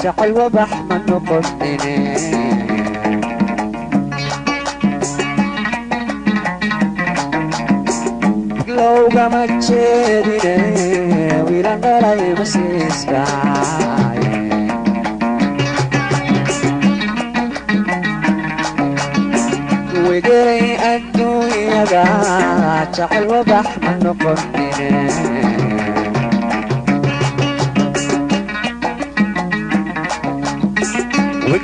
جعل وبحمن نقطني لو قمت شيدني ويلان غلاي مسيسكاي وقري الدنيا جعل وبحمن نقطني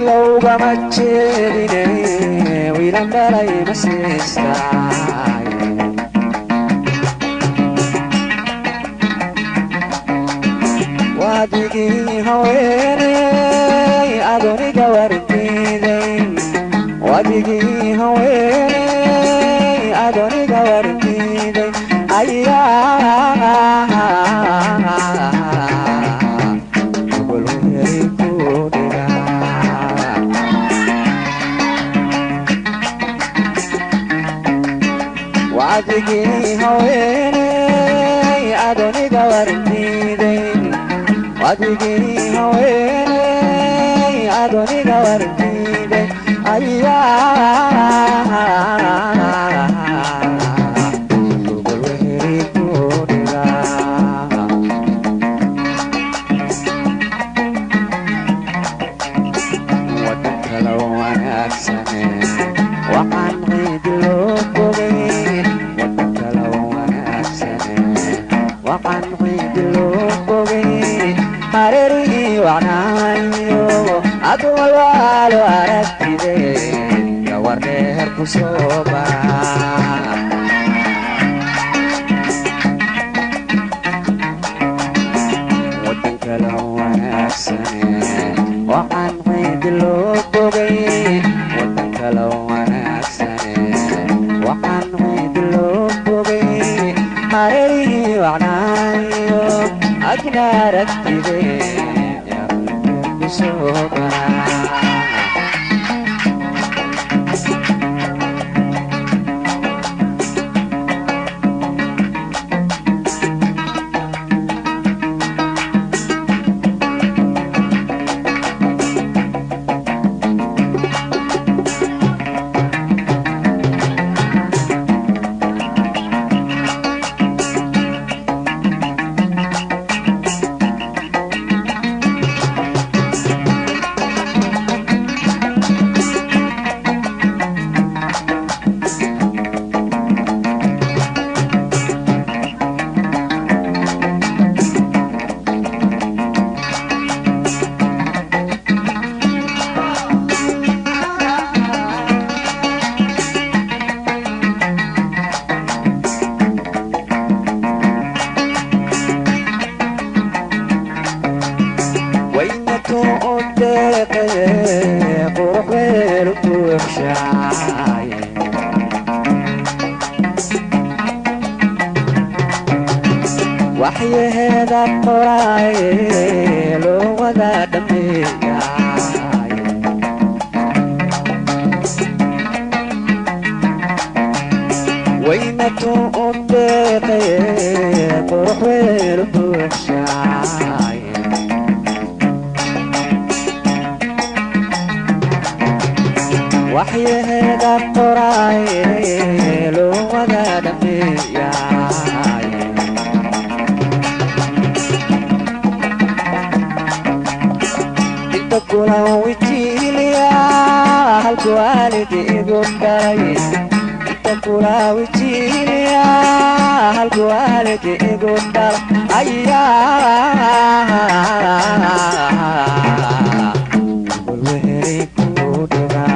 لو قمت شيدني ويلان غلاي مسيسكاي وادقي هويني أدوني قوارتيدين وادقي هويني أدوني قوارتيدين أيها قولوا يريكو دينا وادقي هويني أدوني قوارتيدين وادقي هويني أدوني قوارتيدين أيها قولوا يريكو دينا ودك لو أنا أكسني وعن غيد لوبوغي ودك لو أنا أكسني وعن غيد لوبوغي حريري وعنايو أدوال والو أركتدي يوارنير كسوبا ودك لو أنا أكسني وعن غيد لوبوغي ودك لو أنا أكسني وعن غيد لوبوغي حريري وعنايو أكنا ركتدي يوارنير كسوبا وحي هذا القراي لو وذا دمي وينتو أبدقي قرح والبوشاي وحي هذا القراي لو وذا دمي كلا وجيليا هالكوالدي قداي كلا وجيليا هالكوالدي قداي أيا والوهري كودنا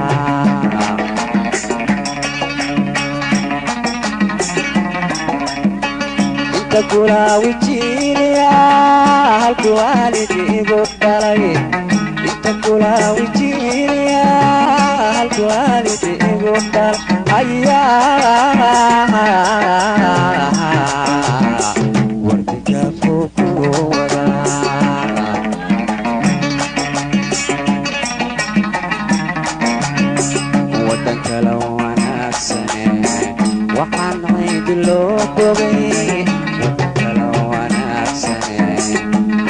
كلا وجيليا هالكوالدي قداي كلا وجيليا هالكوالدي قداي أيا وردك فوق ولا ودك لو أنا أكسني وحن عيد اللوبوغي ودك لو أنا أكسني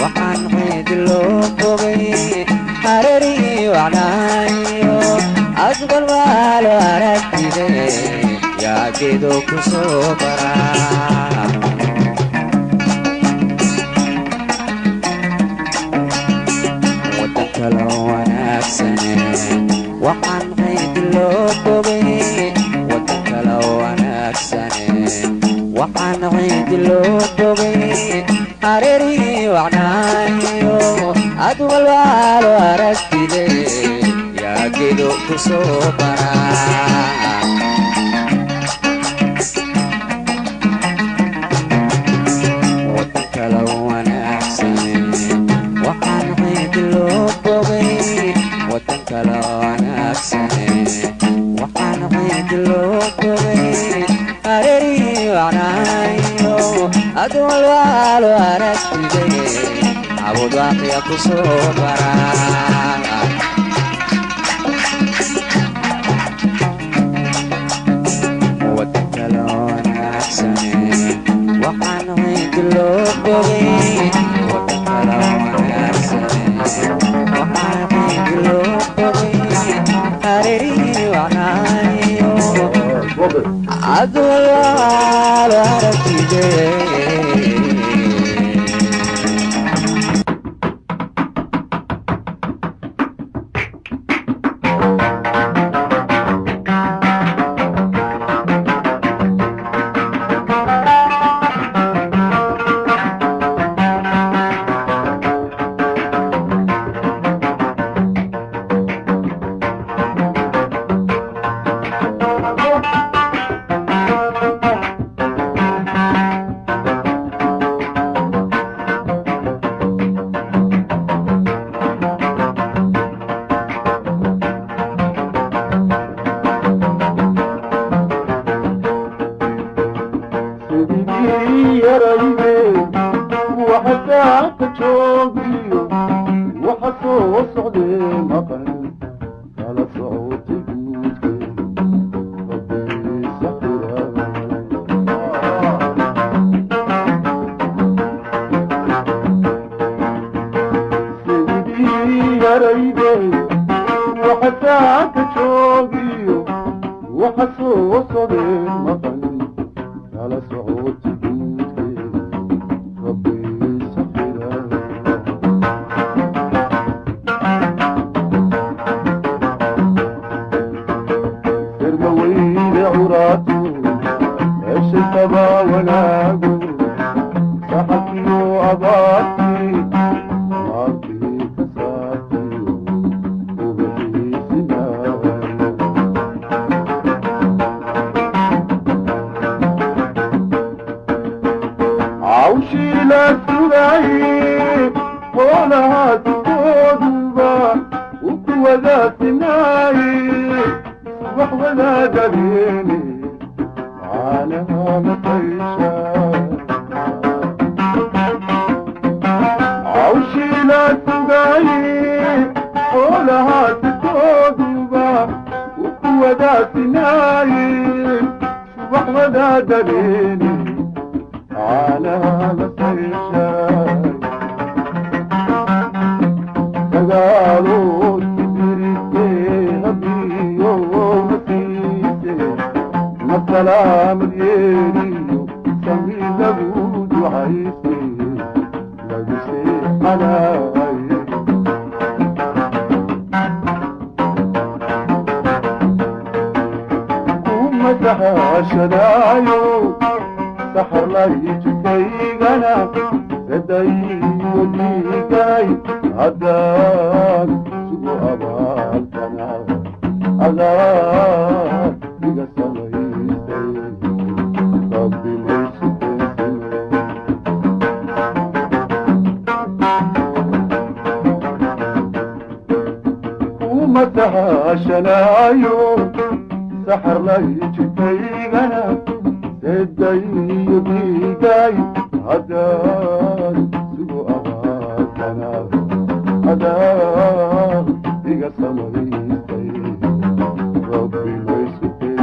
وحن عيد اللوبوغي hareerihii wacnaayo asbal waa loo aragtide yaa geedo ku soo baraa kala wanaagsane waxaan qayd loo bogay wadan kala wanaagsane waxaan qayd loo bogay hareerihii wacnaayo adwal waa loo aragtide yaa geedo ku soo baraa wadan kala wanaagsane waxaan qayd loo wadan kala wanaagsane waxaan qayd loo bogay hareerihii wacnaayo adwal waa loo aragtide abud waaqiya ku soo baraa wadan kala wanaagsane waxaan qayd loo bogay wadan kala wanaagsane waxaan qayd loo bogay hareerihii wacnaayo adwal waa loo aragtide سحر ليش تيغنا تدعي بيداي هدار سوء أغاثنا هدار بيغا سمريستي ربي ويسوكي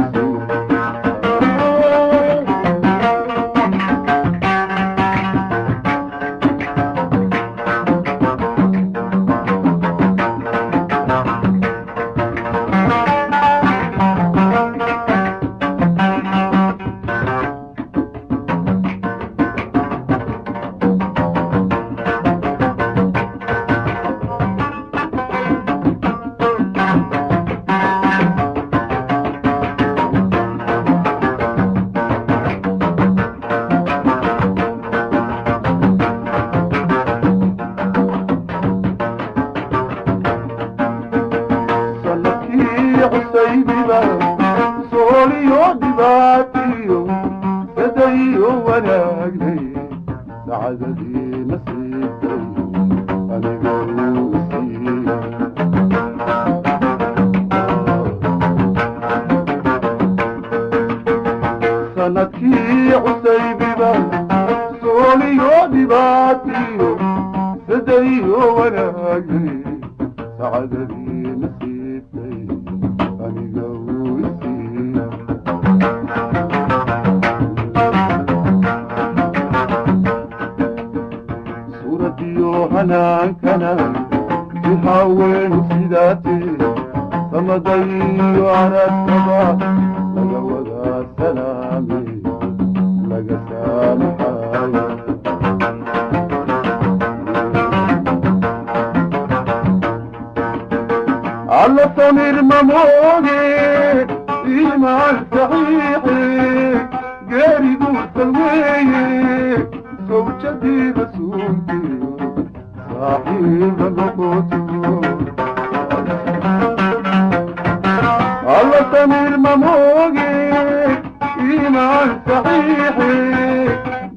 saacadadii nasiibkay aniga uu isiiya suuradiyo hanaankana ihaaweenu sidaatee samadayo aradkaba laga wadaa salaame laga saamaxaayo alla samir mamooge iimaan saxiixe geeriduu salweeye sawjadii rasuulkii saaxiiba noqotiyo alla samir mamooge iimaan saxiixe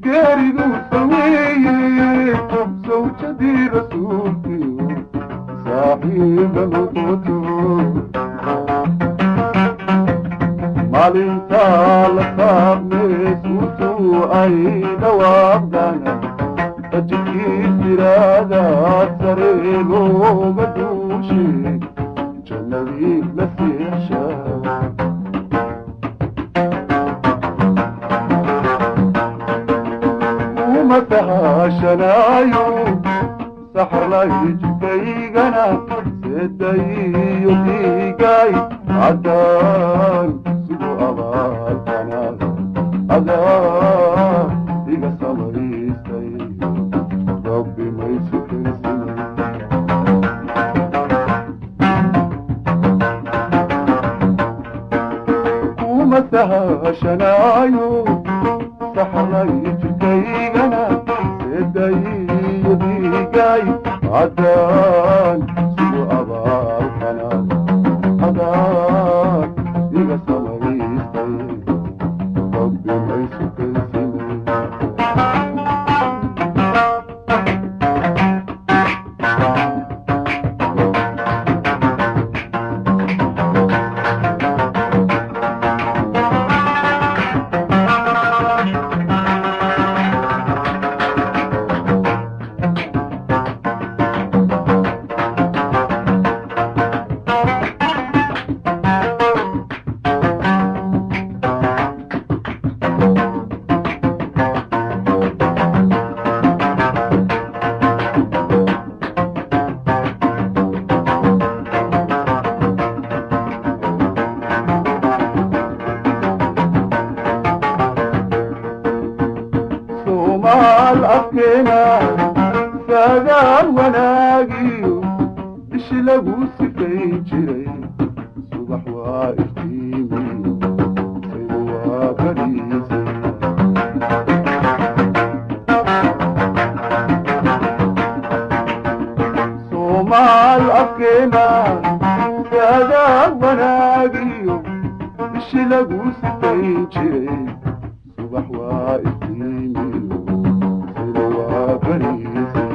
geeriduu salweeye sawjadii rasuulkii saaxiiba noqotiyo maalintaa la saabnee suurtuu ay dhawaaqdana ajirkii siraadaa saree looga duushe jannadii la seexsha kuma sahashanaayo saxarlay jidkaygana seedayo dhiigay caddaan sigu abaalkanaada adaa iga samaystay rabbi maysu kensinay kuma sahashanaayo saxarlay jidkaygana seedayo dhiigay caddaan sigu abaalkanaada adaa iga samaystay rabbi maysu kensinay somaal afkeena sagaal wanaagiyo ishi lagu sifayn jiray subax waa iftiimiyo saydu waa bariisay somaal afkeena sagaal wanaagiyo ishi lagu sifayn jiray subax waa iftiimiyo saydu waa bariisay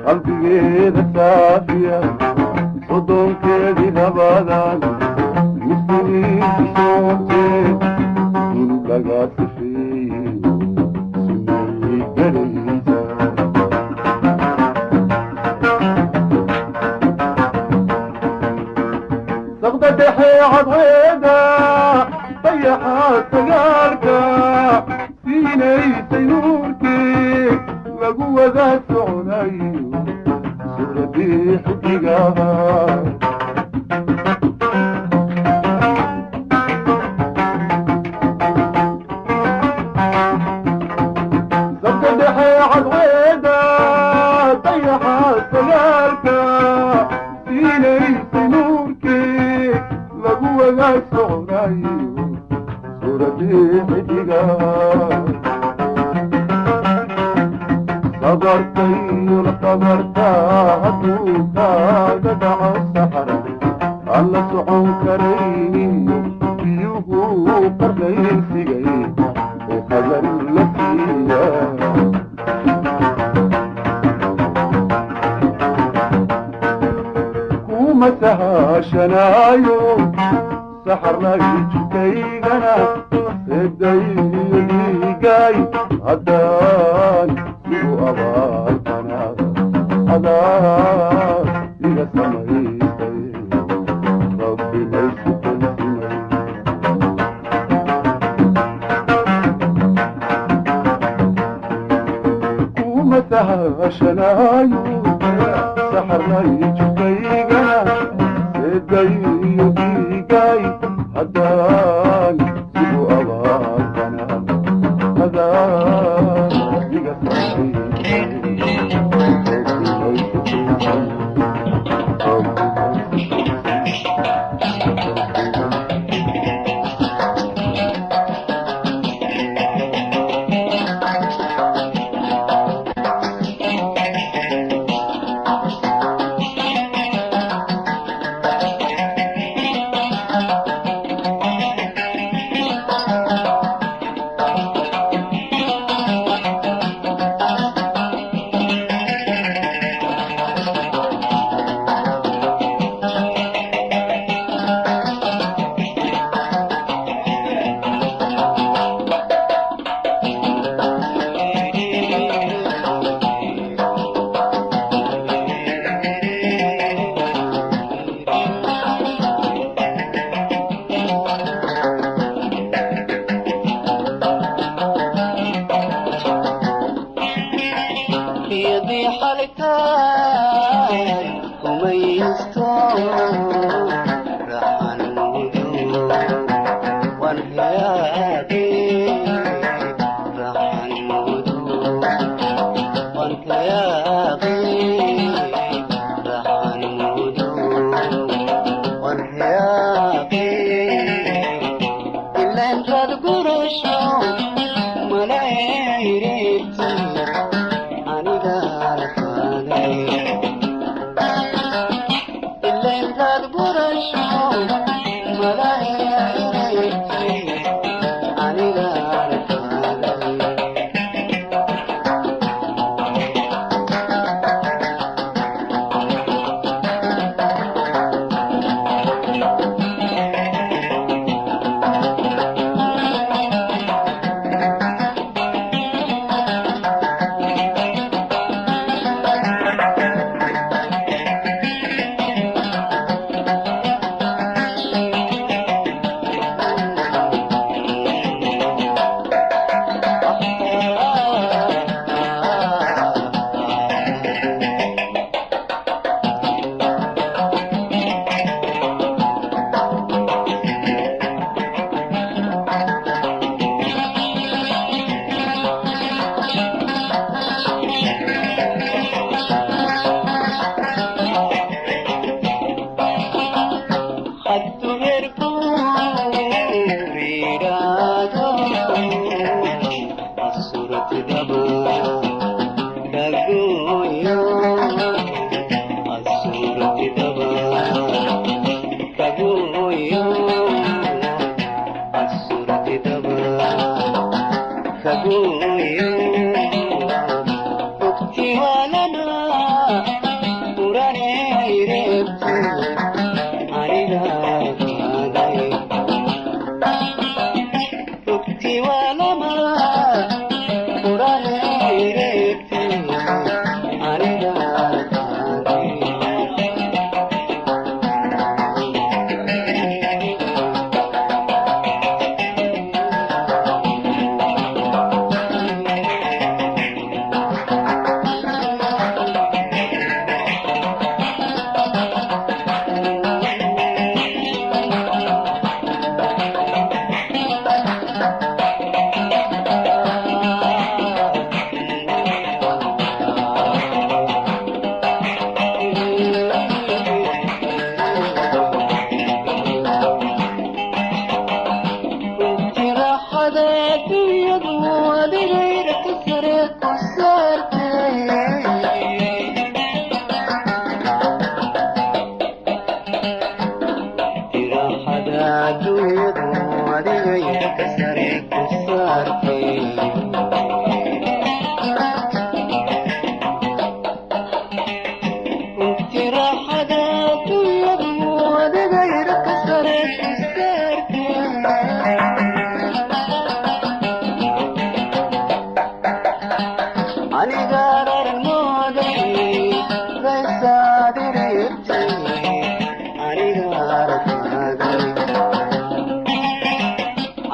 qalbigeeda saafiya sodonkeedii labadan muslimiinta soomtee in laga sifeeye sunnayay garaysa saqda dhexe cadceeda dayaxa sagaalka siinaysay nuurkee lagu wada soconayo suuradii xidigaha saqda dhexe cadceeda dayaxa sagaalka siinaysay nuurkee lagu wada soconayo suuradii xidigaha sabartayo la sabartaa hadduu kaaga dhaco saxara aan la socon karayniyo biyuhu qarnaysigay ee qadar la siiya kuma sahashanaayo saxarlay jidkaygana seedayo dhiigay haddaan متها شنايو سحرنا يجبينا سيدي يديقاي هدان سيبو أباكنا هدان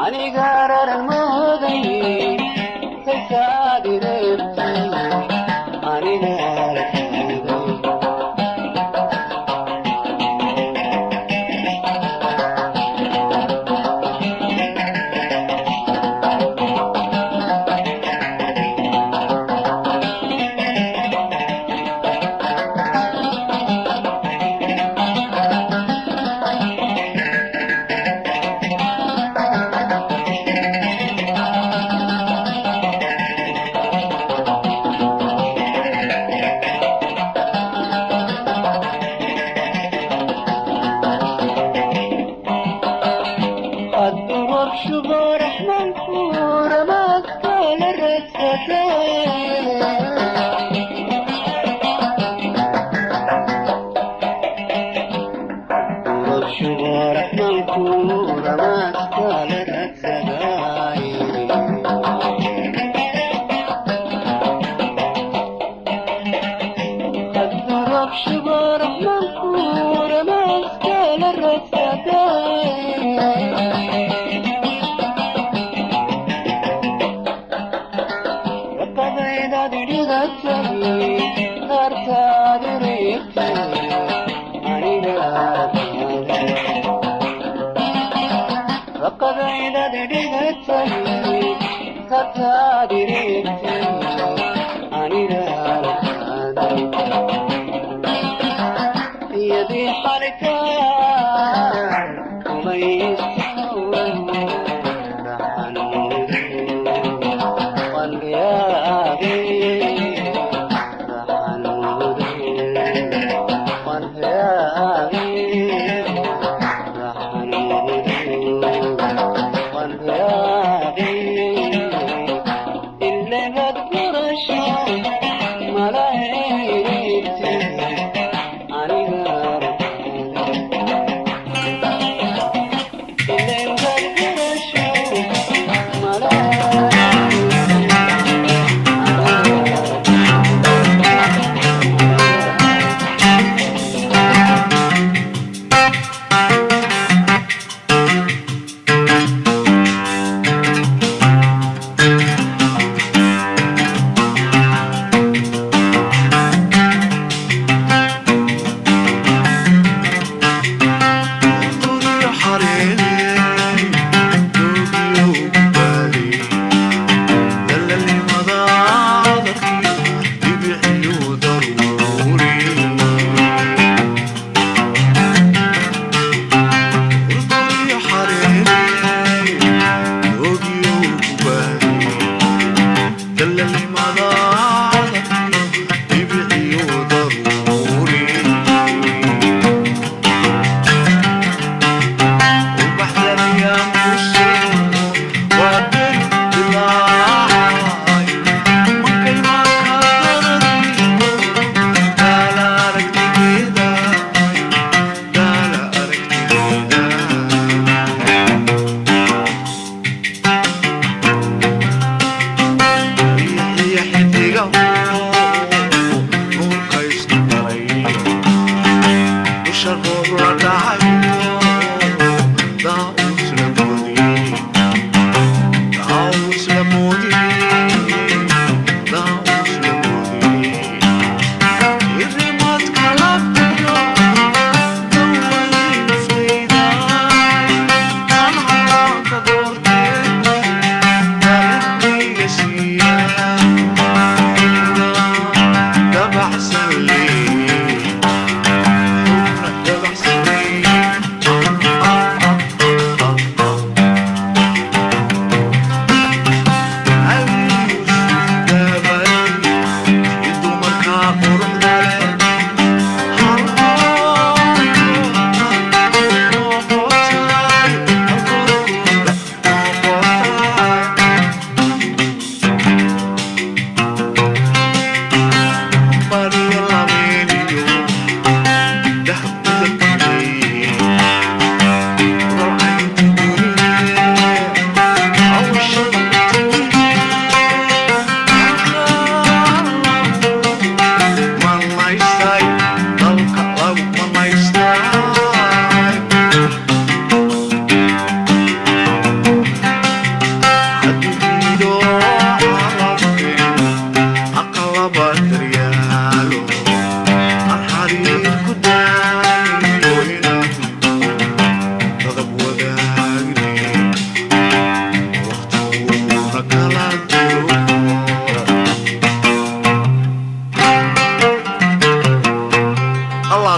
anigarar almoodayey ka saadireebtay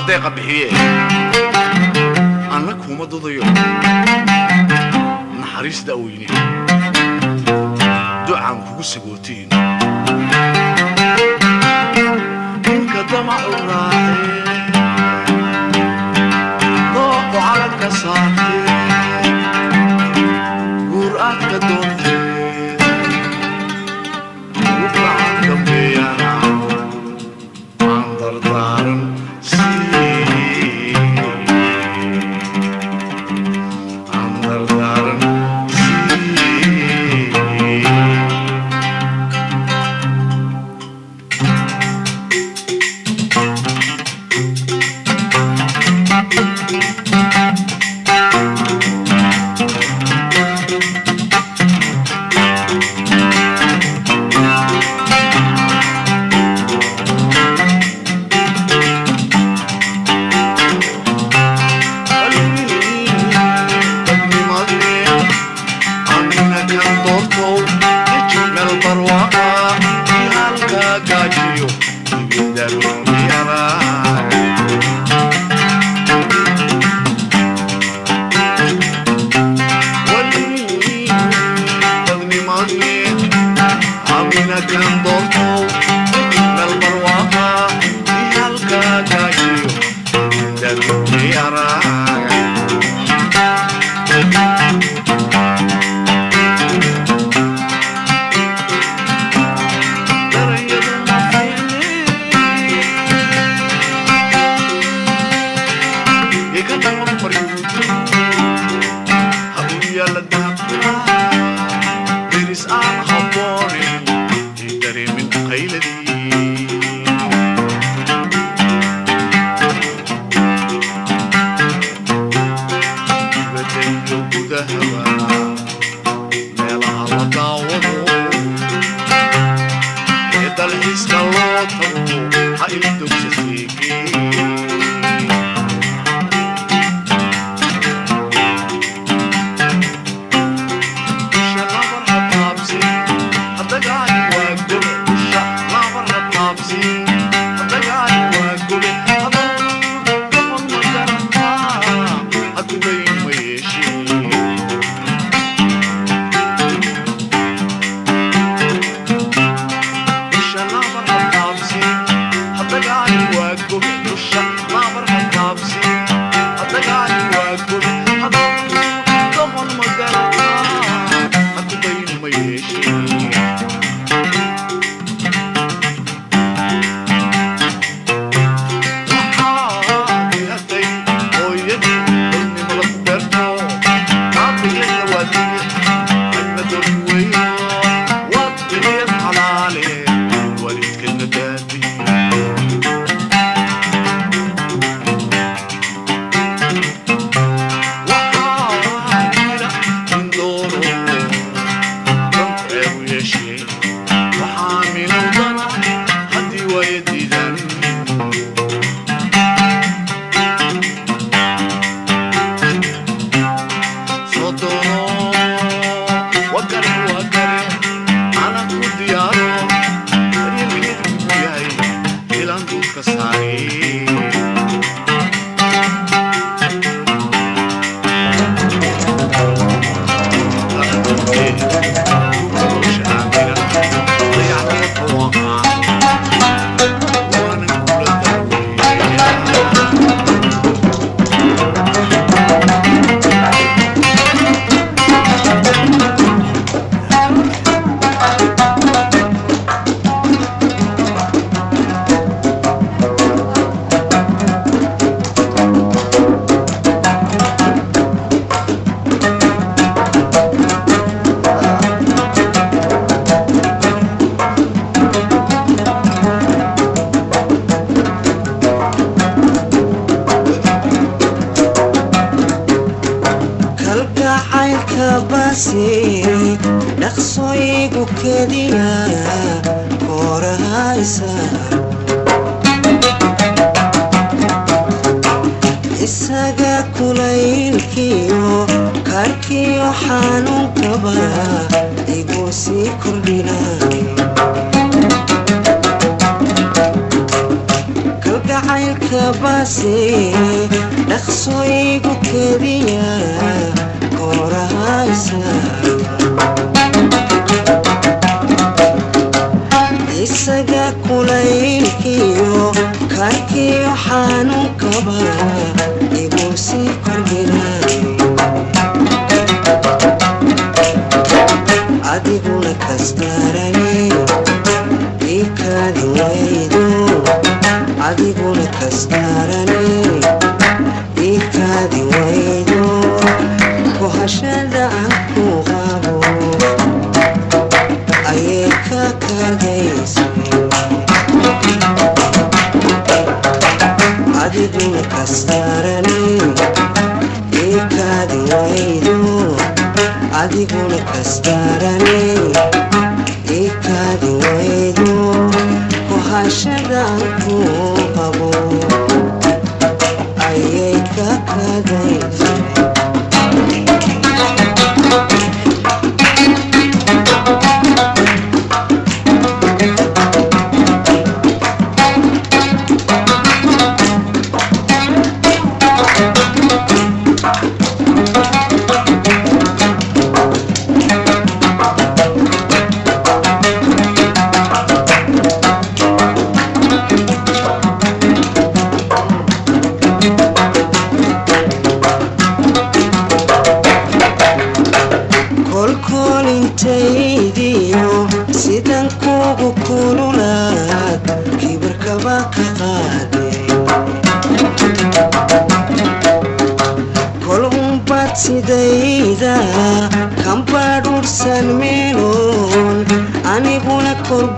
deeqa bixiye anna kuma dadayo naxariista weyne ducaan kugu sagootiin inka damac u raacay dooqo calanka saartay guur aad ka doontay wuxaan dambeeyana aan dardaaran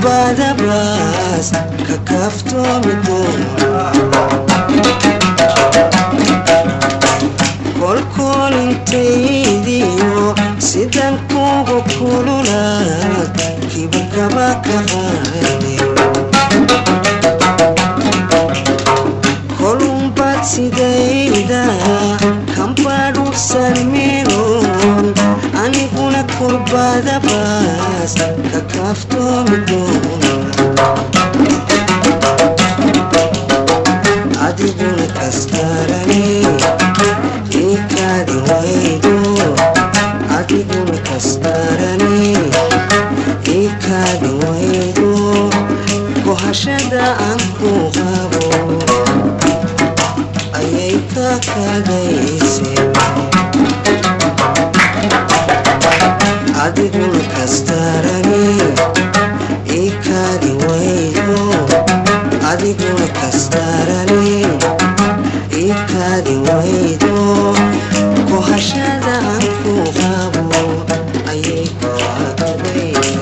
kurbada baas ka kaaftoomi doona kolkolintaydiyo sidan kugu kululaad kibirkaba ka qaade kolumbaad sidayda kambadhulsan meeloon aniguna kurbada baas ka kaaftoomi doona adiguna kastarane ikaadi waydo adiguna kastarane ikaadi waydo kohashada aan ku qabo ayay ka kadayse adiguna kastarane ikaadi waydo adiguna kastarane ikaadi waydo kohashada aan ku qabo ayay ka kadayse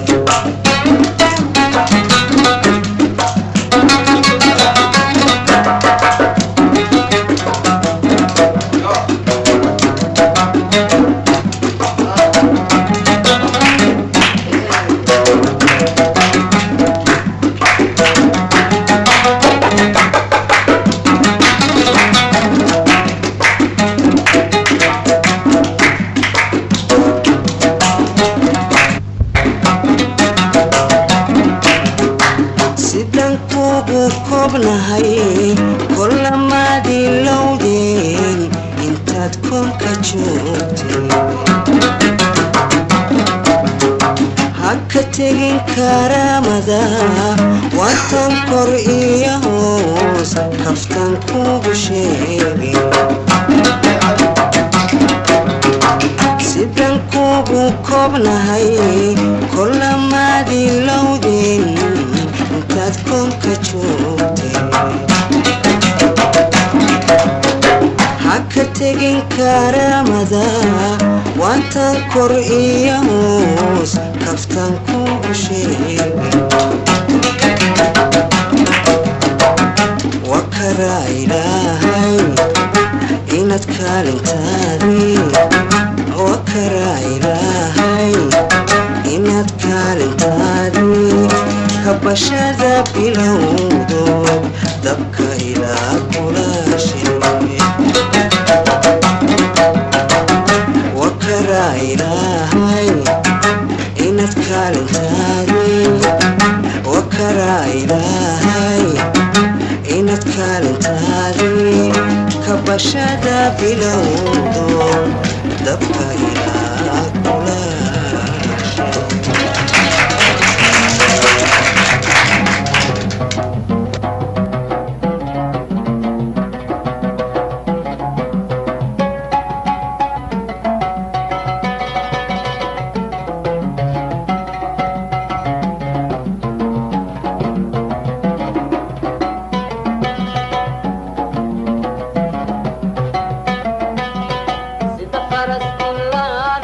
sidan kugu kobnahay kolamaadii lowdeen intaad koonka joogtay haka tegin karaamada watan kor iyo hoos kaftan kugu sheegin sidan kugu kobnahay kolamaadii lowdeen intaad koonka joogtay haka tegin karaamada watan kor iyo hoos kaftan kugu sheegin wakaraa ilaahay inaad kaalintaadii wakaraa ilaahay inaad kaalintaadii kabashada bilowdo dabka ilaa kula shilay wakaraa ilaahay inaad kaalintaadii wakaraa ilaahay inaad kaalintaadii kabashada bilowdo dabka ilaa kula sida faras kulaan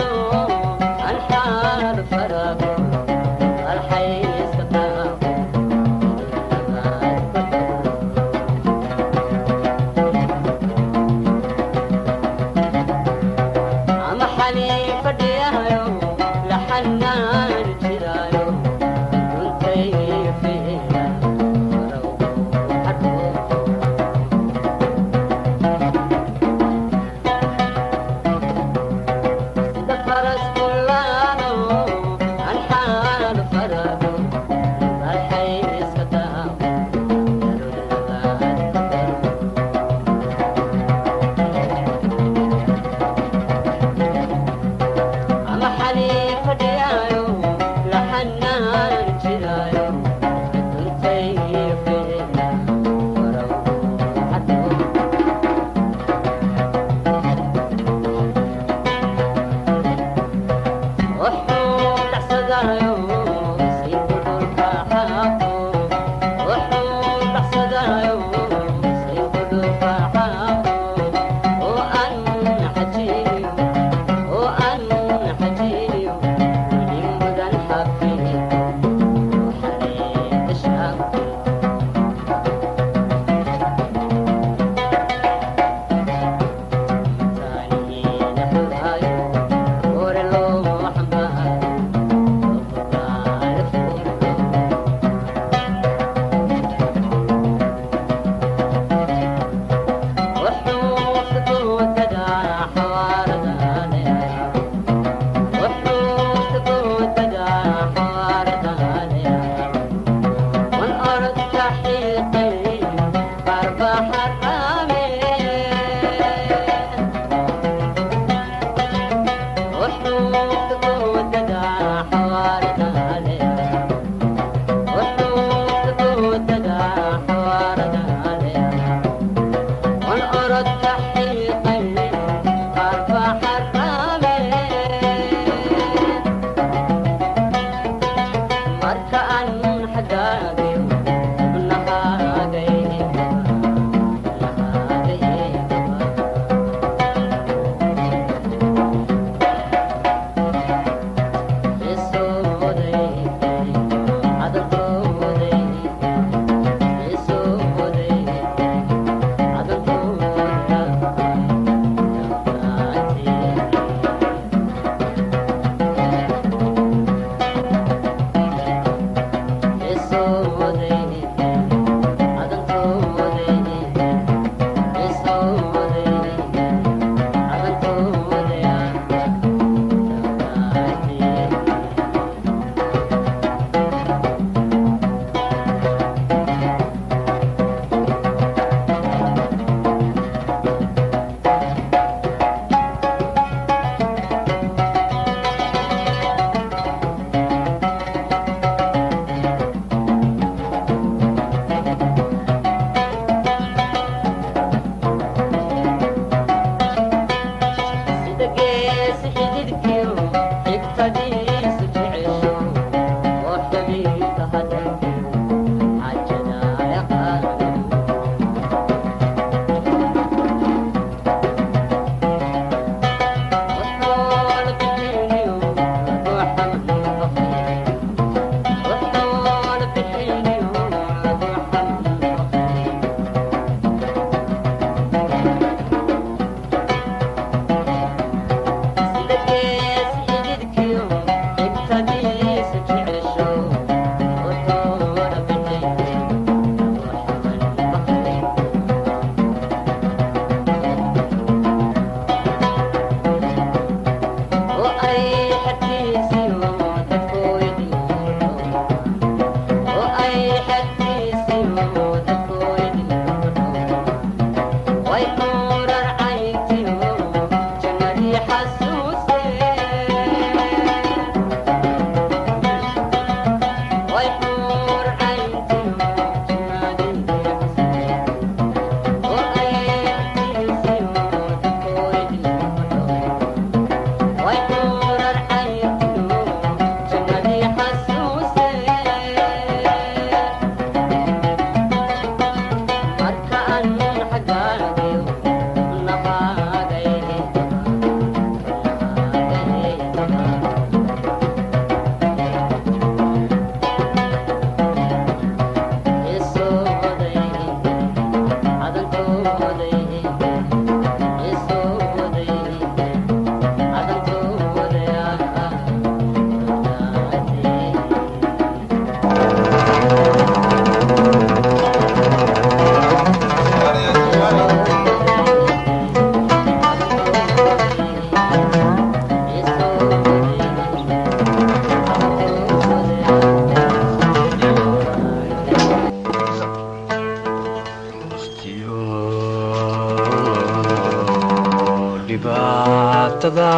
dhibaatada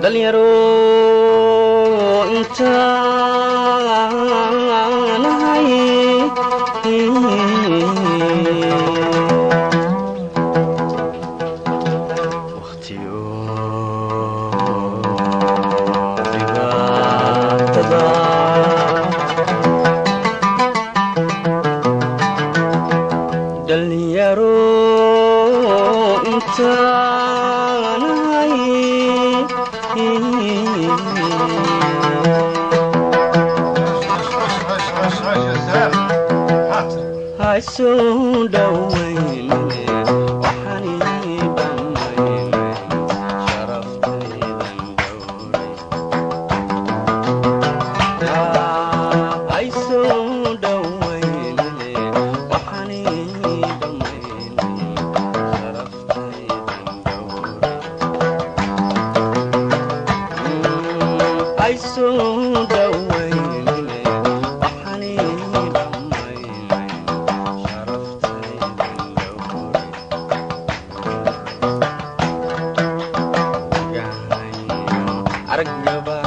dhalinyaro intaan ahay waqtiyo dhibaatada dhalinyaro intaan ahay hasoo dhawayn waxaan dhammayn sharaftaydan dhowray hasoo dhawayn waxaan dhammayn sharaftaydan dhowray hasoo dhawaynine waxaani dhammaynayn sharaftayda lowre gahayo aragaba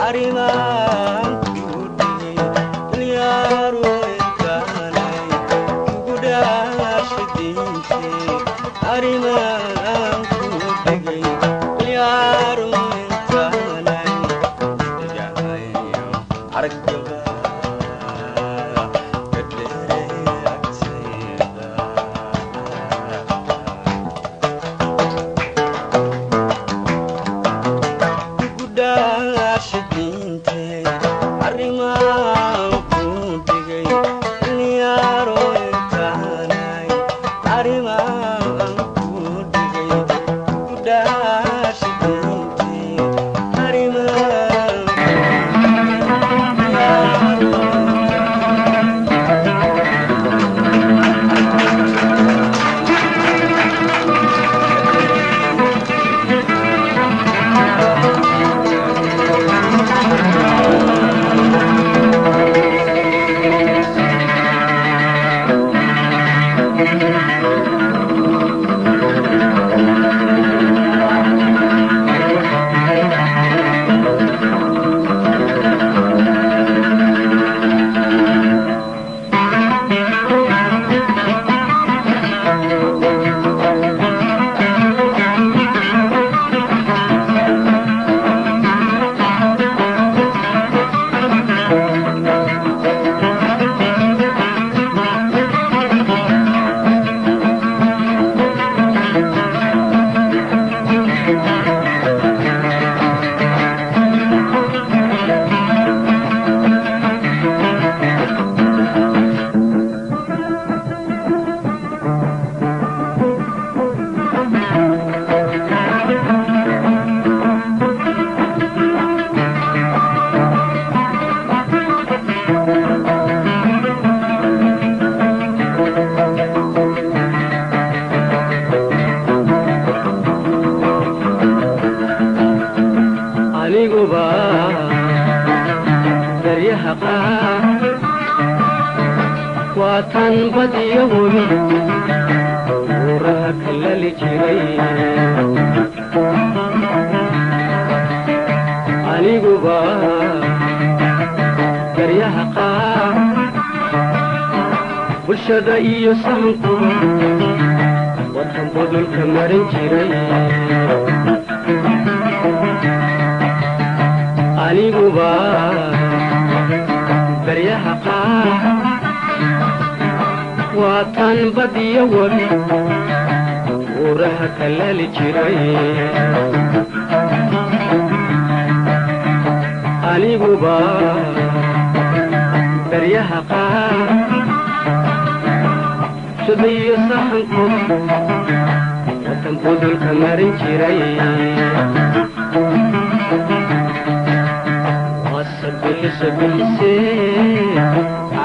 arrimaan ku dhigay ilyaaro intaanay kugu dhaashadiinte arrimaan ku dhigay ilyaaro intaanay aragaba وطن بدي وبي وراك اللي جري علي قبا قريها قا والشدا إيو سانكو وطن بدو الكمرين جري علي قبا قريها قا وطن بدي وبي وراك اللي جري علي قبا بريها قا شدي صحنكم وتنفذ الكمرين جري والسبح سبح سي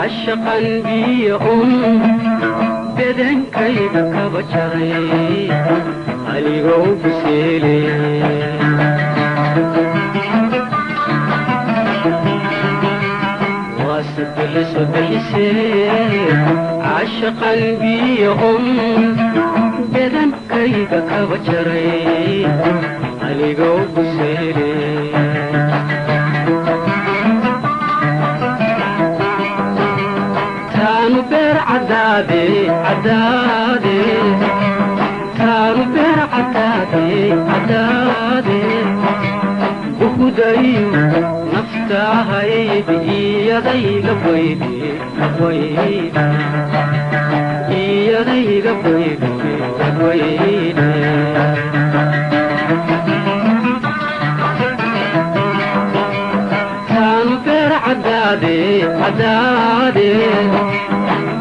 عشقا بي بدن كيف كبشري علي قوب سيلي واسبح سبح سير عشقا بي بدن كيف كبشري علي قوب سيلي تانو بير عدادي عدادي تانو بير عدادي عدادي بخدايو نفتاهي بإيدي لبويدي لبويدي إيدي لبويدي لبويدي تانو بير عدادي عدادي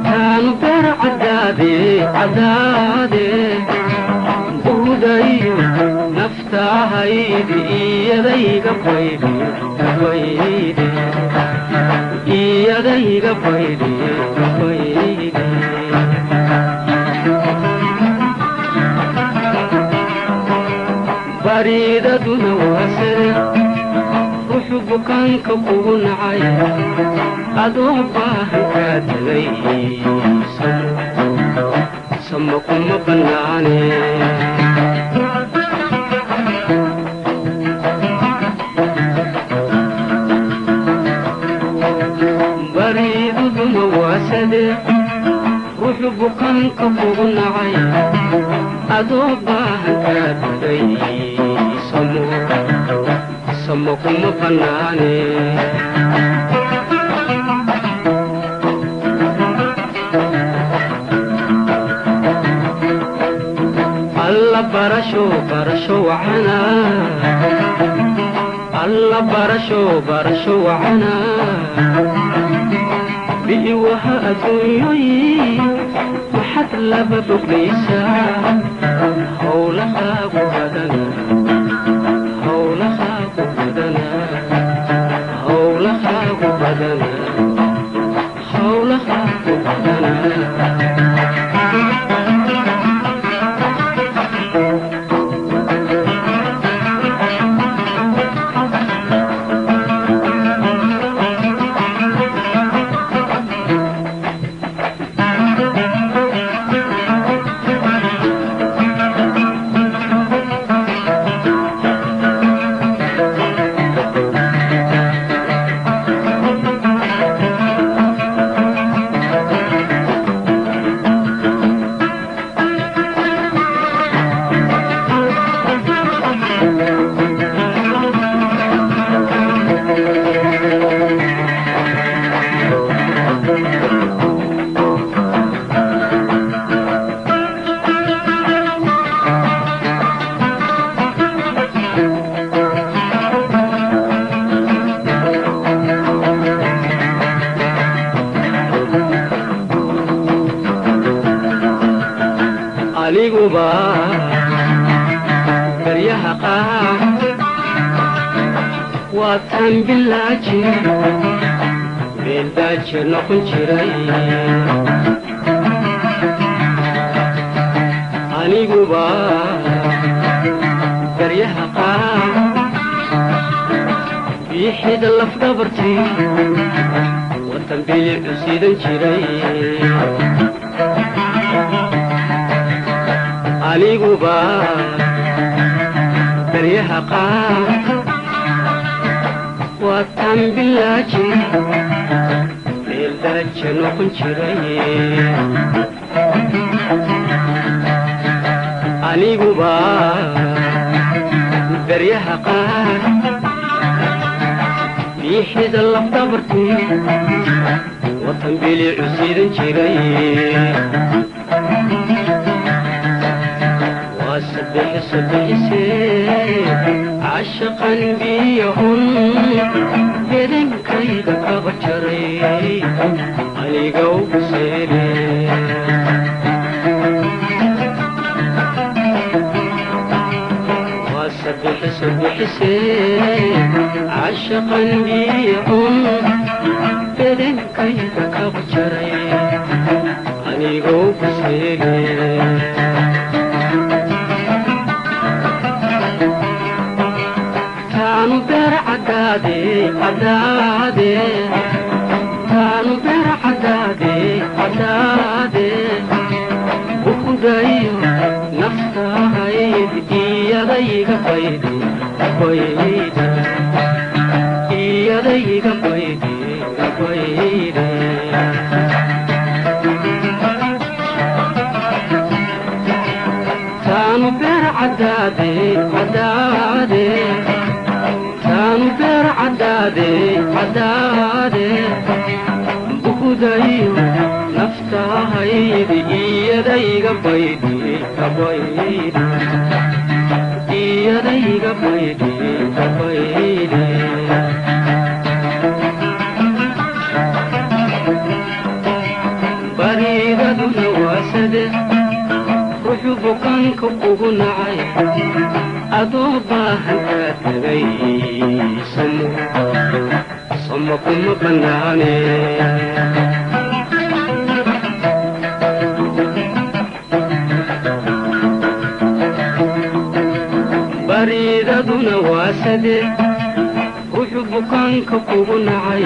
تانو بير عدادي عدادي بودايو نفتاهي بإيدي قبويدي قبويدي إيدي قبويدي قبويدي بريدة نواسر وحبك انك كون عايا أدوبها كاتلي سمكم بناني ruuxu bukaanka kugu nacay adoo baahan kaa tagay samo kuma bannaane alla barasho wacana alla barasho wacana bihi waha adduunyoyi maxad laba boglaysaa howlahaagu badana aniguba baryaha qaar waa tan bilaaji beeldaaji noqon jiray aniguba baryaha qaar biixida lafdhabartii waa tan bilicu siidan jiray aniguba baryaha qaar waa tan bilaaji beeldaaji noqon jiray aniguba baryaha qaar biixida lafdhabartii waa tan bilicu siidan jiray صبحسي عشقا بيهم بدن كيد كبشري علي قوب سيري صبحسي عشقا بيهم بدن كيد كبشري علي قوب سيري كانوا بير عدادي وكدايو نفسها هيدي إياديك بيدي إياديك بيدي كانوا بير عدادي كانوا بير عدادي بكدايو نفسها هيدي إياديك بيدي إياديك بيدي بريدة نواسده روحو بكانك ugu nacay adoo baahan kaa tagay samo kuma bannaane bariidaduna waa sade ruuxu bukaanka kugu nacay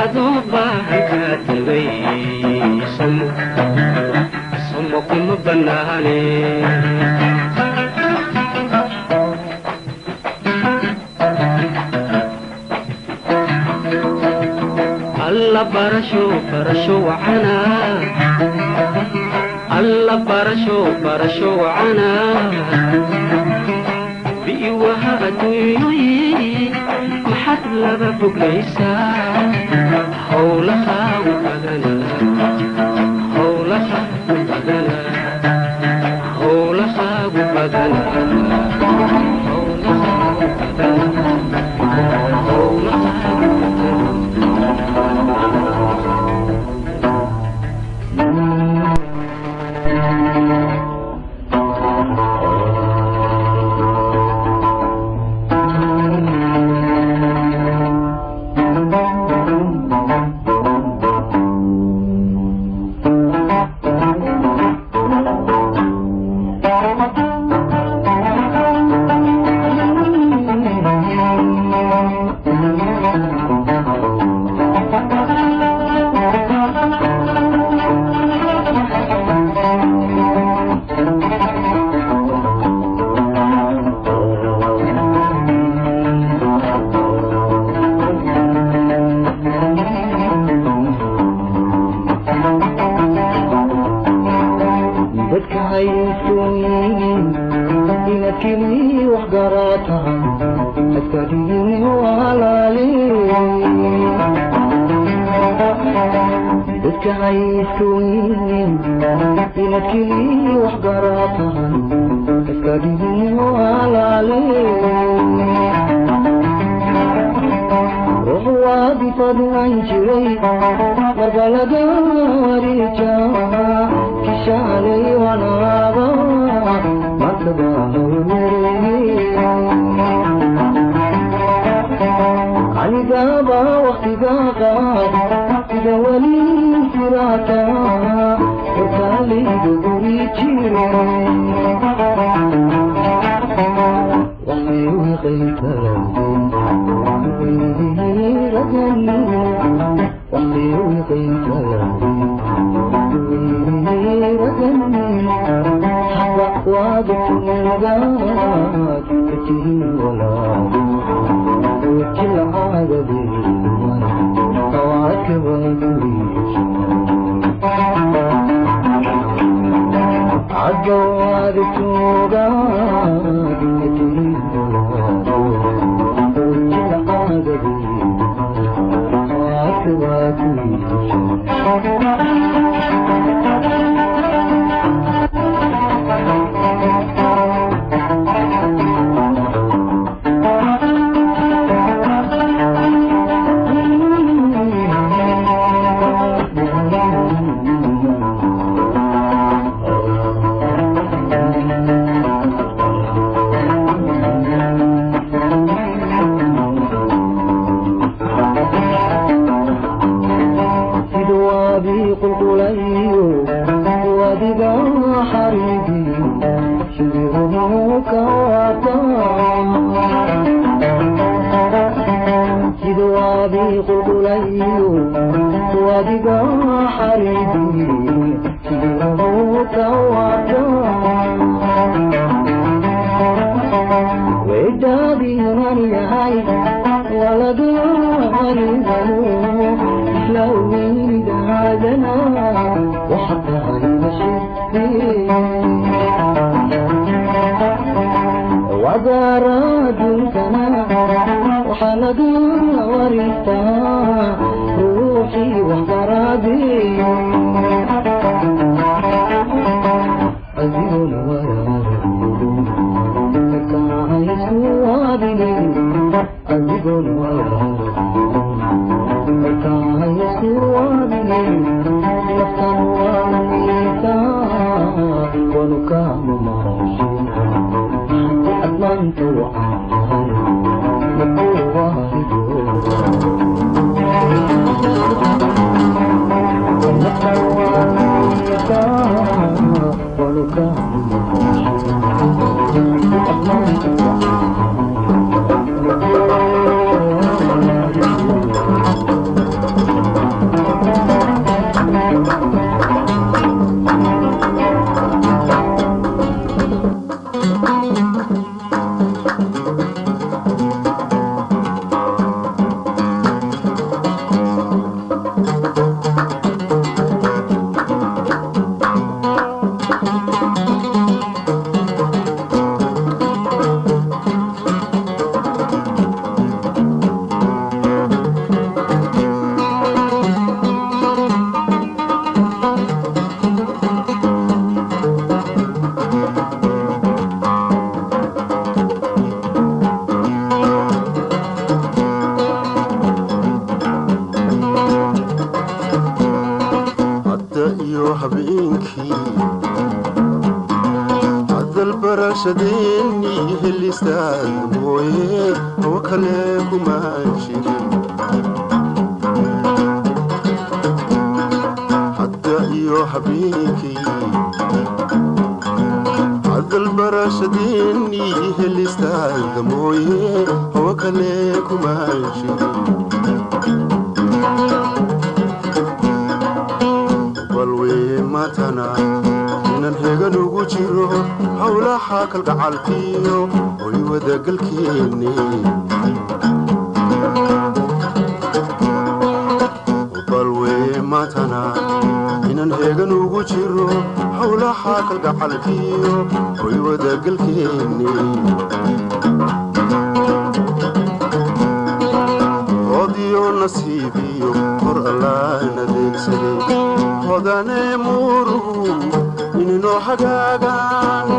adoo baahan kaa tagay samo kuma bannaane alla barasho wacana alla barasho barasho wacana biiwaha adduunyoyi maxad laba foglaysaa howlahaagu badana howlahaagu badana howlahaagu badana howlahaagu badana howlahaagu barashadeenii helistaad mooye oo kale kuma jirin hadda iyo habeenkii hadal barashadeenii helistaad mooye oo kale kuma jirin balwe matana inan hegan ugu jiro hawlaha kalgacalkiyo oy wadagalkeeni balwe matana inan hegan ugu jiro hawlaha kalgacalkiyo oy wadagalkeeni odiyo nasiibiyo hor allaana deegsaday hodane muruhu inino hagaagan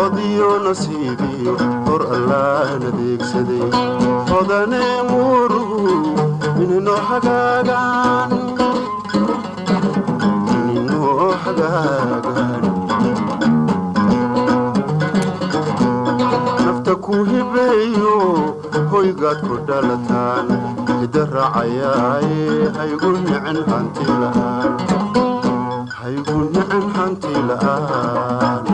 odiyo nasiibiyo hor allaana deegsaday hodane muruhu inino hagaagan nafta ku hibeeyo hoygaad ku dhalataan hida raacayaaye haygu nicin hanti la'aan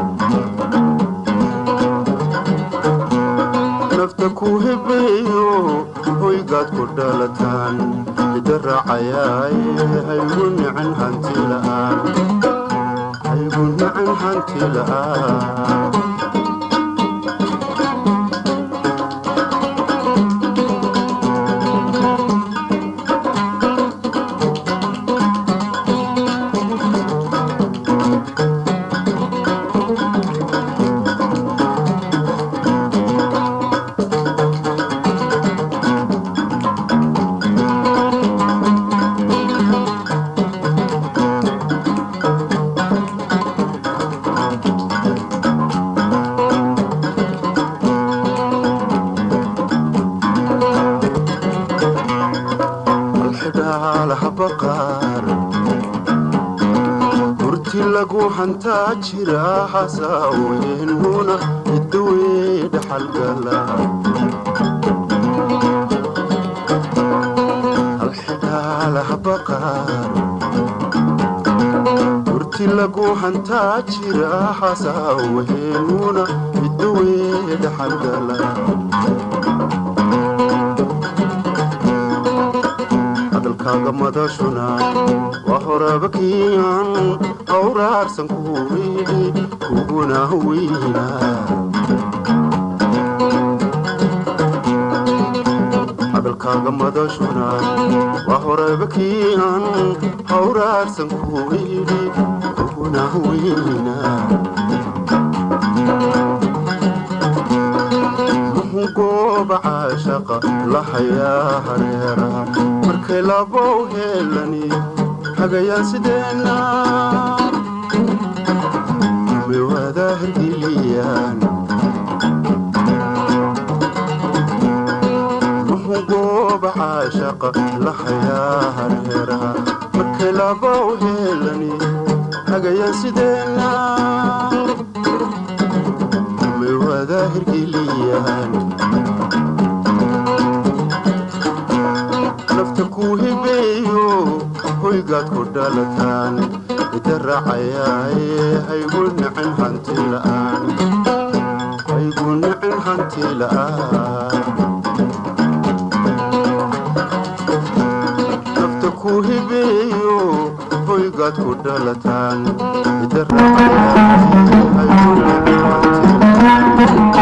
nafta ku hibeeyo hoygaad ku dhalataan hida raacayaaye haygu nicin hanti la'aan hurti lagu hantaa jira xasaaweennuna idawee dhaxalgala halxidhaalaha baqaar hurti lagu hantaa jira xasaaweennuna idawee dhaxalgala hadalkaaga madashuna waa horabakiyan awraarsan kuwii kuguna weyna hadalkaaga madashuna waa horabakiyan awraarsan kuwii kuguna weyna gooba caashaqa lahayaa hareera markay labow heelani hagayaan sideena may wada hirgeliyaan gooba caashaqa lahayaa hareera markay labow heelani hagayaan sideena may wada hirgeliyaan nafta ku hibeeyo hoygaad ku dhalataan ida raacayaaye haygu nicin hanti la'aan nafta ku hibeeyo hoygaad ku dhalataan ida raacayaaye haygu nicin hanti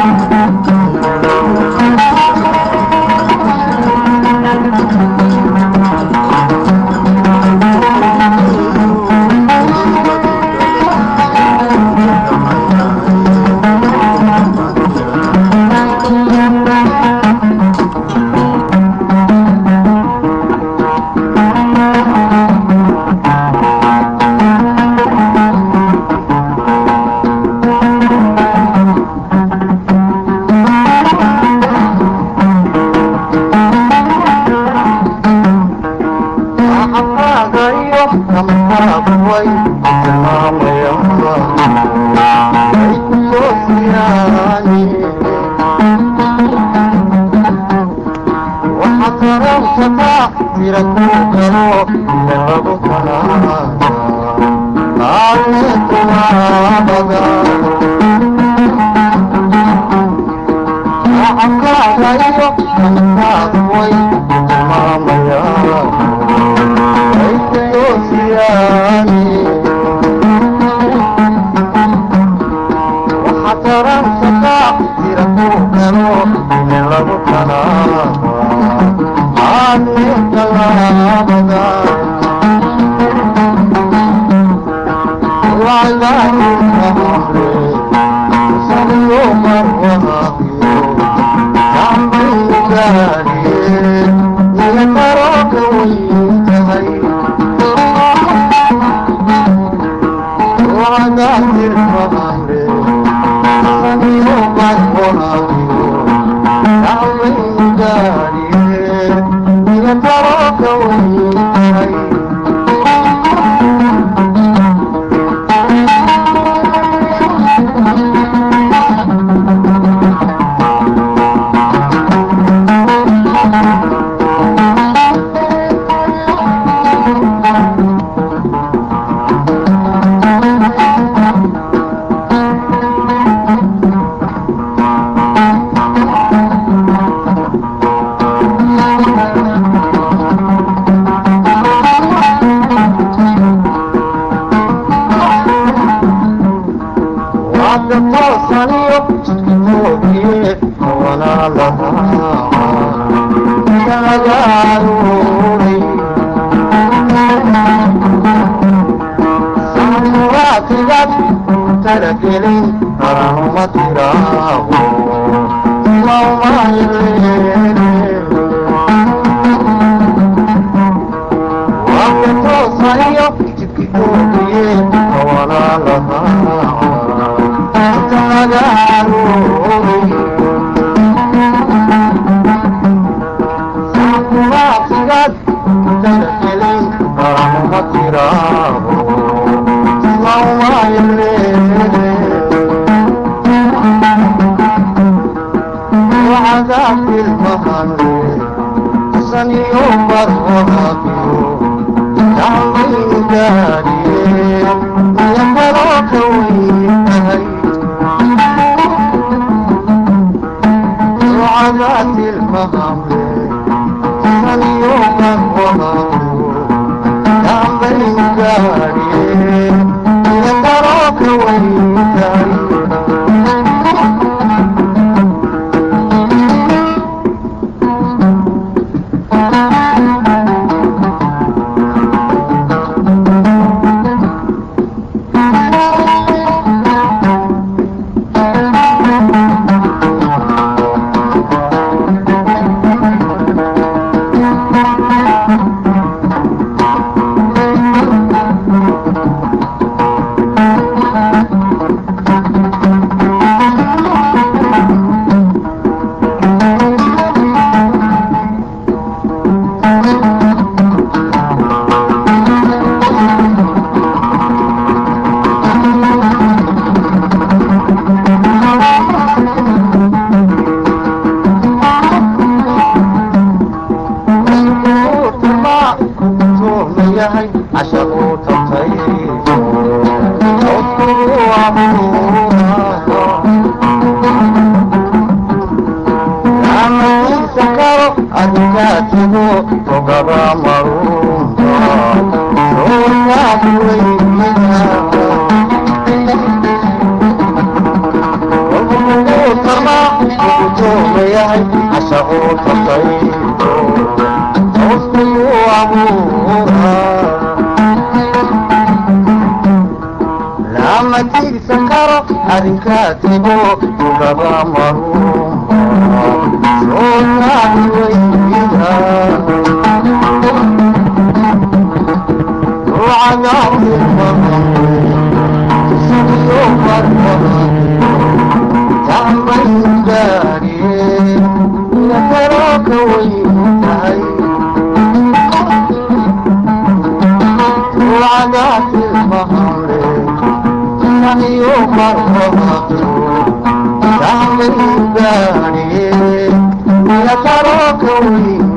يا تراك وين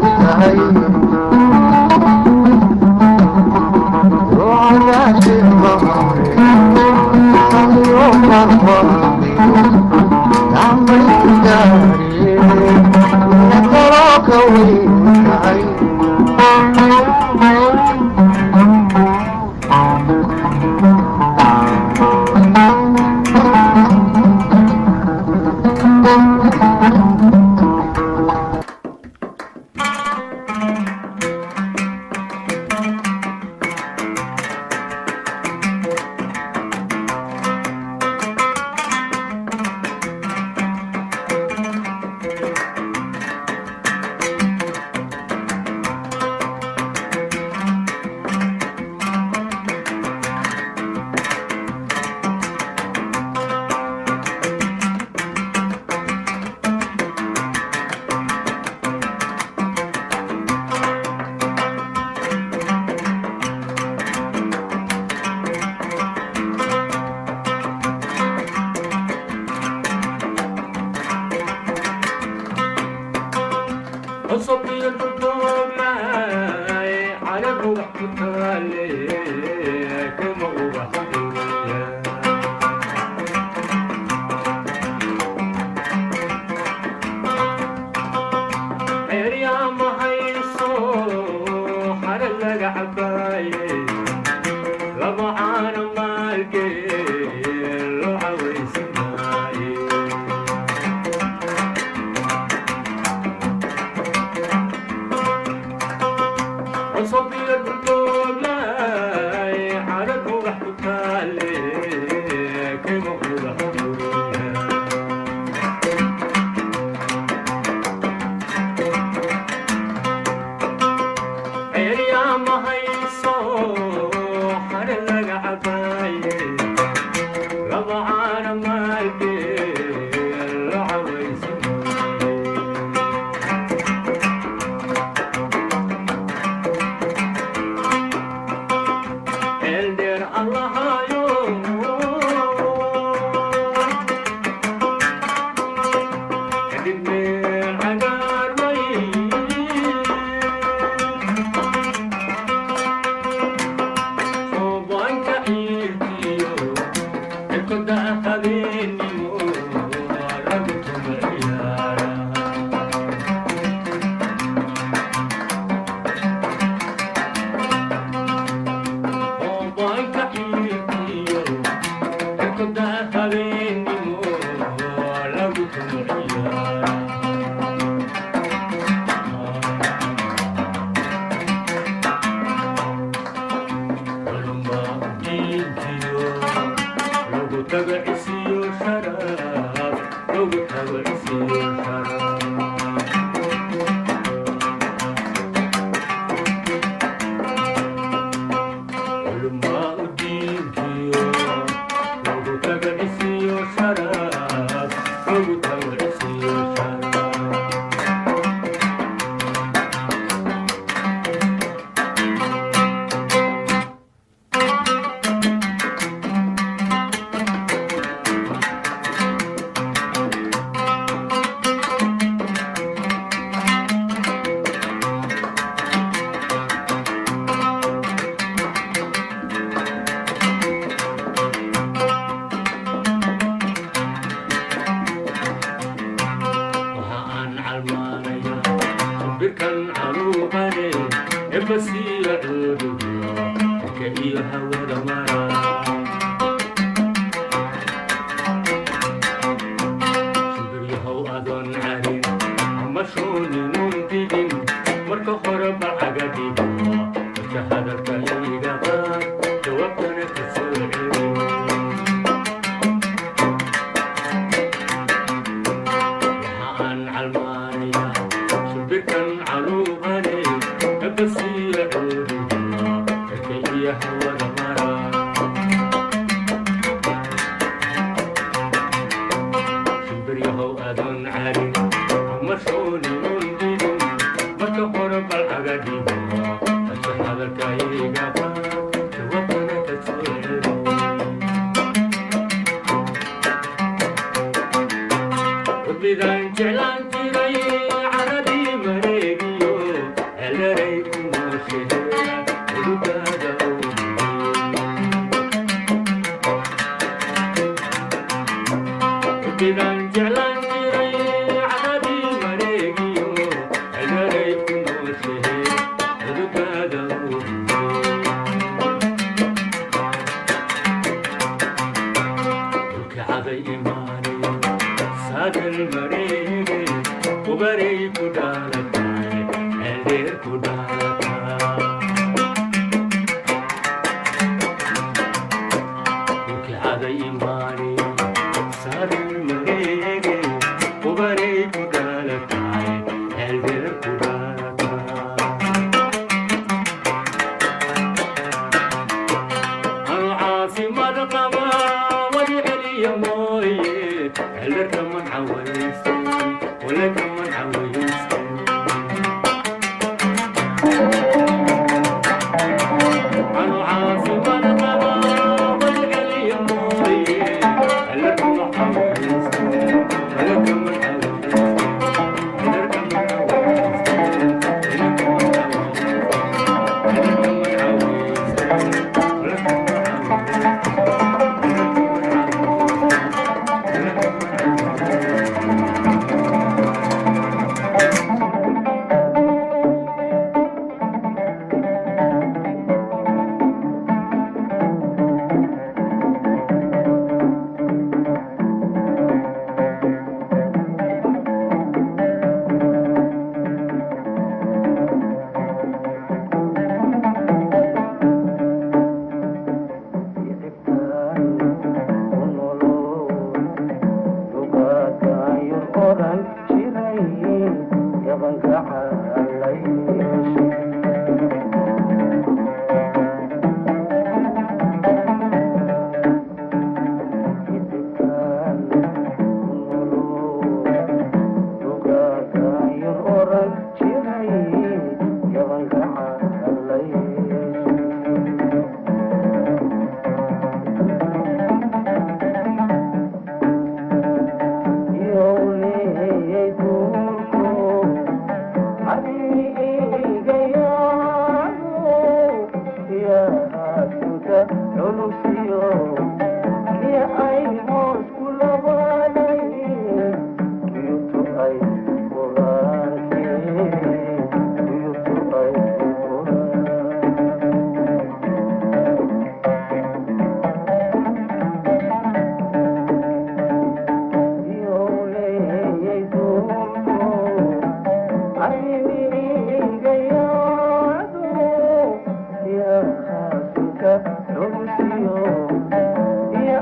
Yeah,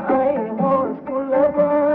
I was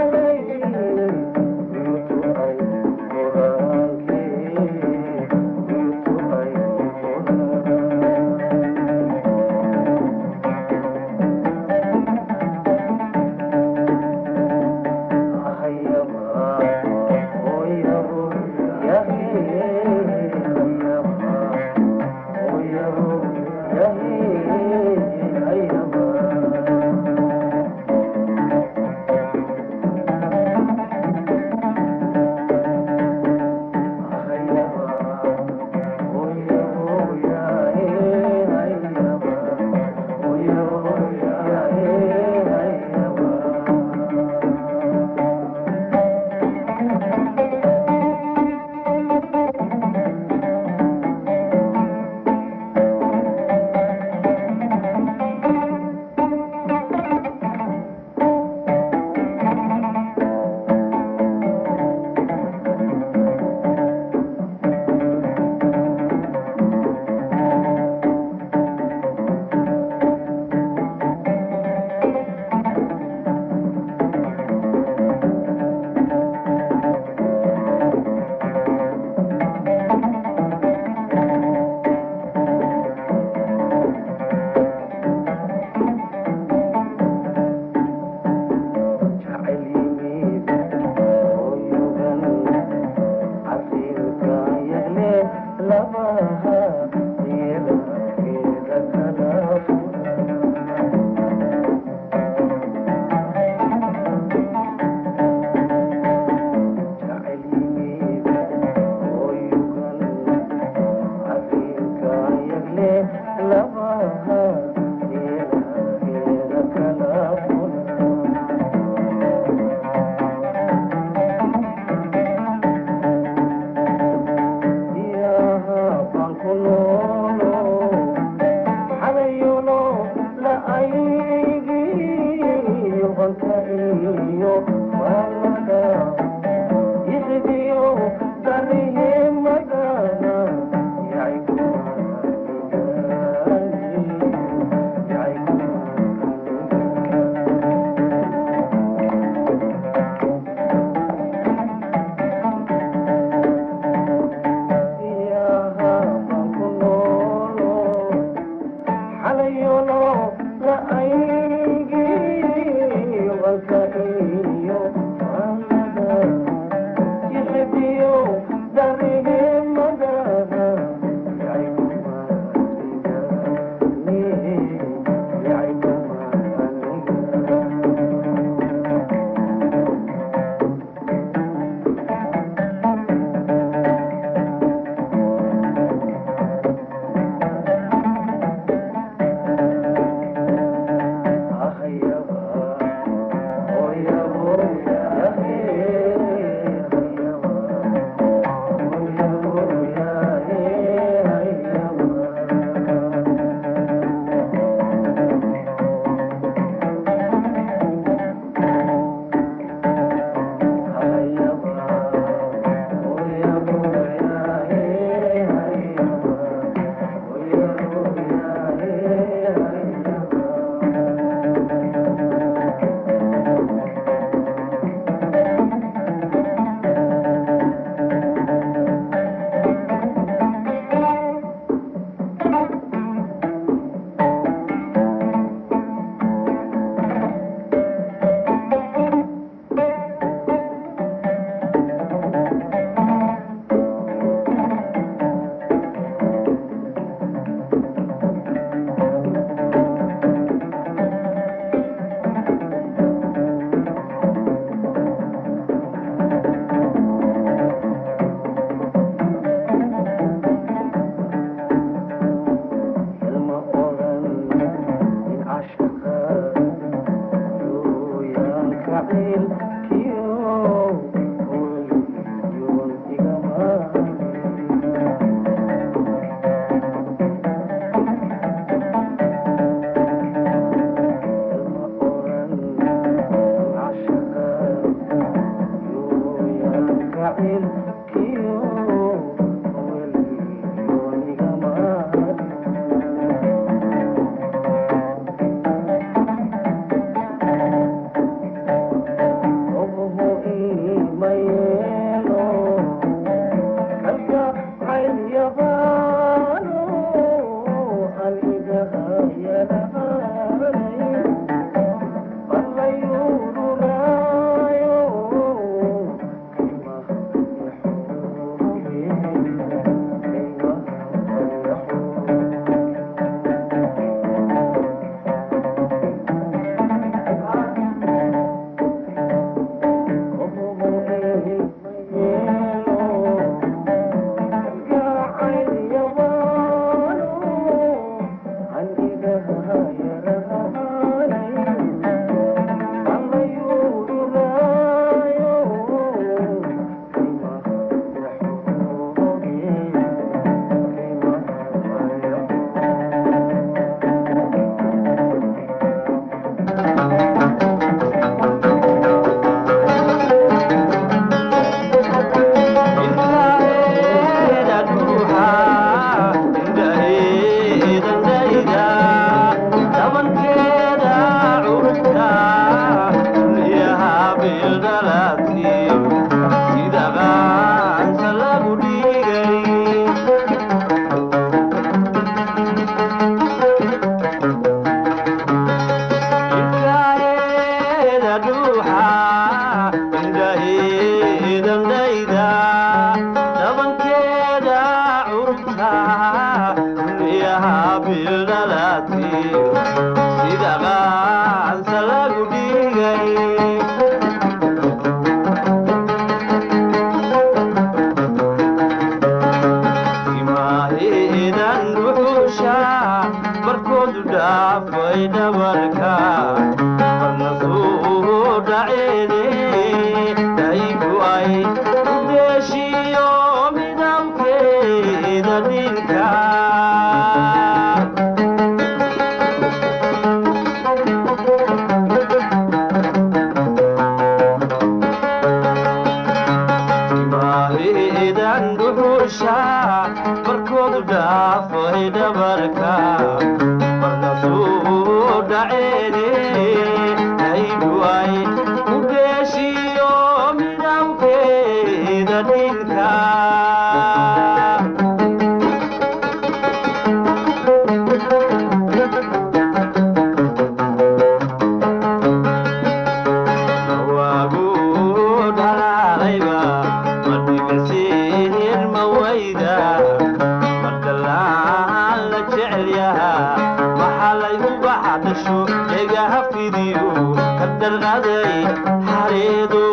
qaaday xariidu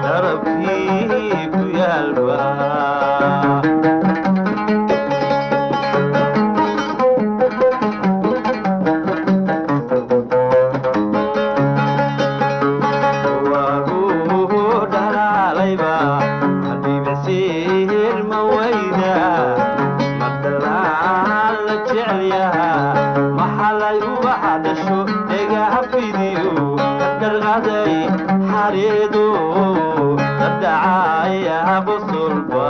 darabkii ku yaalba xariidu dadacaya qusulba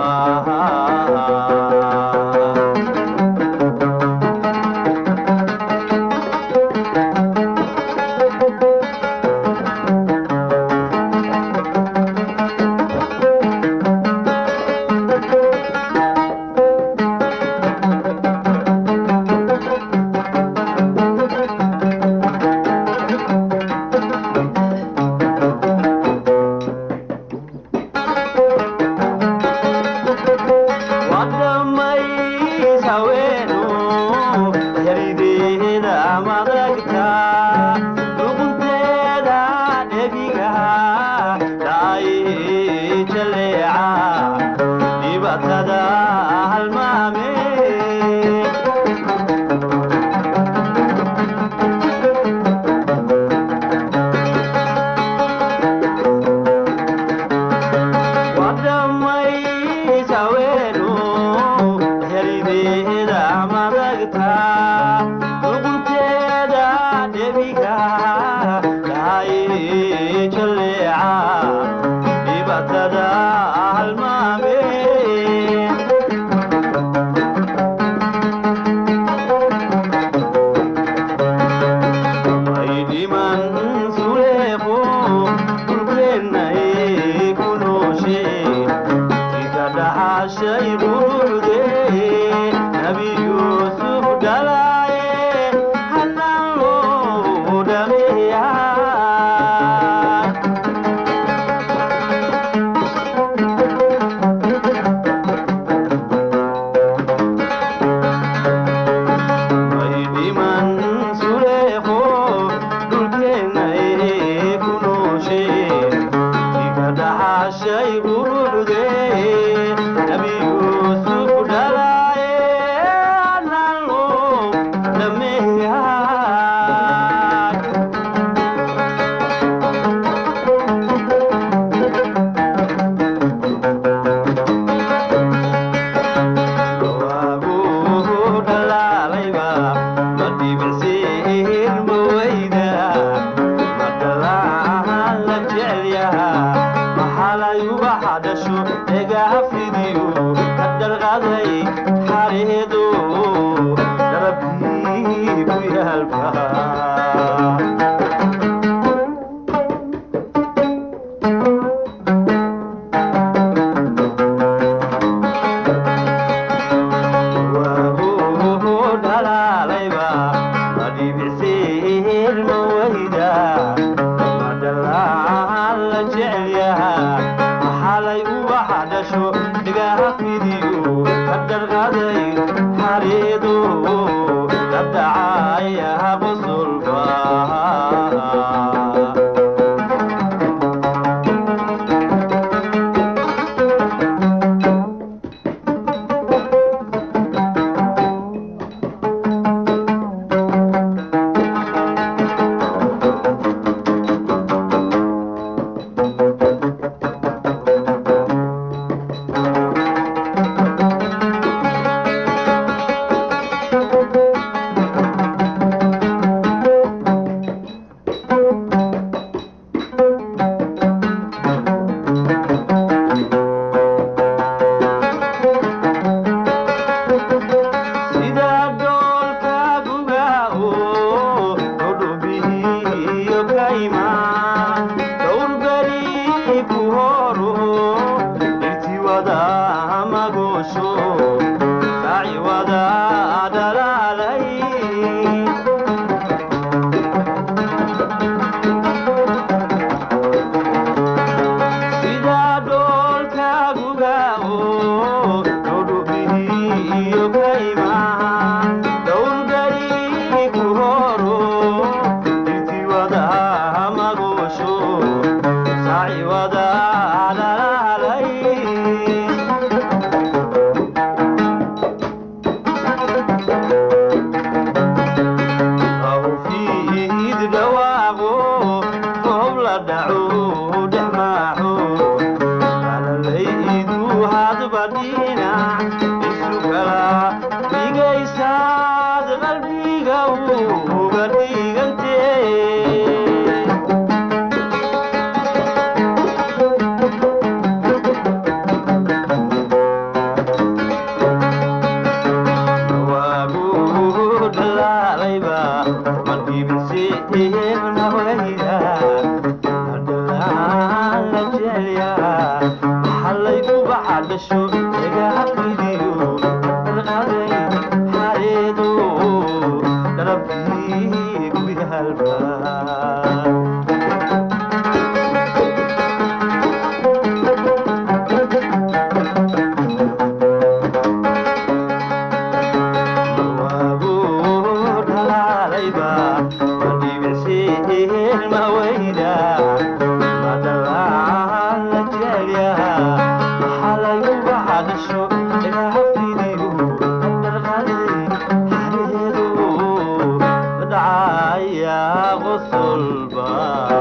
يا غصن الباب